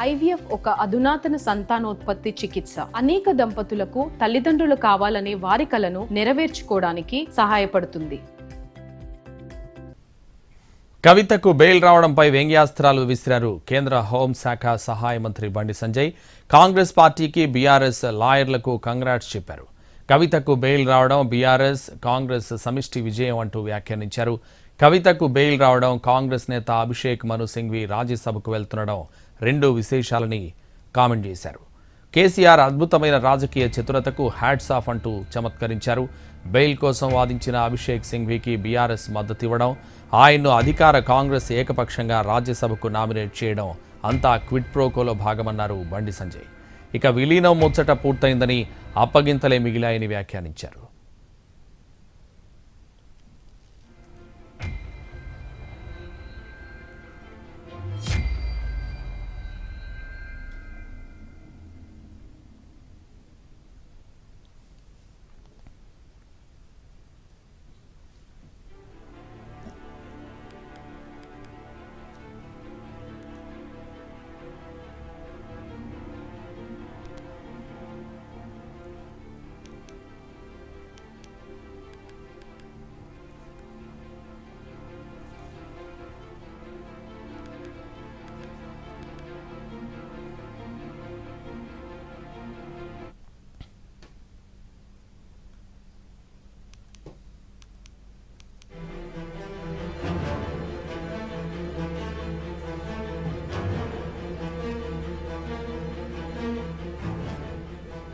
IVF ఒక అధునాతన సంతానోత్పత్తి చికిత్స. అనేక దంపతులకు తల్లిదండ్రులు కావాలనే వారి కలను నెరవేర్చుకోవడానికి సహాయపడుతుంది. కవితకు బెయిల్ రావడంపై వ్యంగ్యాస్త్రాలు విసిరారు కేంద్ర హోంశాఖ సహాయ మంత్రి బండి సంజయ్. కాంగ్రెస్ పార్టీకి బీఆర్ఎస్ లాయర్లకు కంగ్రాట్స్ చెప్పారు. కవితకు బెయిల్ రావడం బీఆర్ఎస్ కాంగ్రెస్ సమిష్టి విజయం అంటూ వ్యాఖ్యానించారు. కవితకు బెయిల్ రావడం, కాంగ్రెస్ నేత అభిషేక్ మను సింఘ్వి రాజ్యసభకు వెళ్తుండడం రెండు విశేషాలని కామెంట్ చేశారు. కేసీఆర్ అద్భుతమైన రాజకీయ చతురతకు హ్యాట్స్ ఆఫ్ అంటూ చమత్కరించారు. బెయిల్ కోసం వాదించిన అభిషేక్ సింఘ్వికి బీఆర్ఎస్ మద్దతు ఇవ్వడం, ఆయన్ను అధికార కాంగ్రెస్ ఏకపక్షంగా రాజ్యసభకు నామినేట్ చేయడం అంతా క్విడ్ ప్రోకోలో భాగమన్నారు బండి సంజయ్. ఇక విలీనం ముచ్చట పూర్తయిందని, అప్పగింతలే మిగిలాయని వ్యాఖ్యానించారు.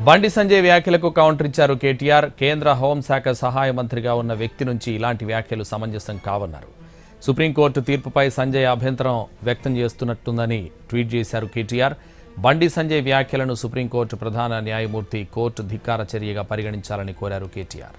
బండి సంజయ్ వ్యాఖ్యలకు కౌంటర్ ఇచ్చారు కేటీఆర్. కేంద్ర హోంశాఖ సహాయ మంత్రిగా ఉన్న వ్యక్తి నుంచి ఇలాంటి వ్యాఖ్యలు సమంజసం కావన్నారు. సుప్రీంకోర్టు తీర్పుపై సంజయ్ అభ్యంతరం వ్యక్తం చేస్తున్నట్టుందని ట్వీట్ చేశారు కేటీఆర్. బండి సంజయ్ వ్యాఖ్యలను సుప్రీంకోర్టు ప్రధాన న్యాయమూర్తి కోర్టు ధిక్కార చర్యగా పరిగణించాలని కోరారు కేటీఆర్.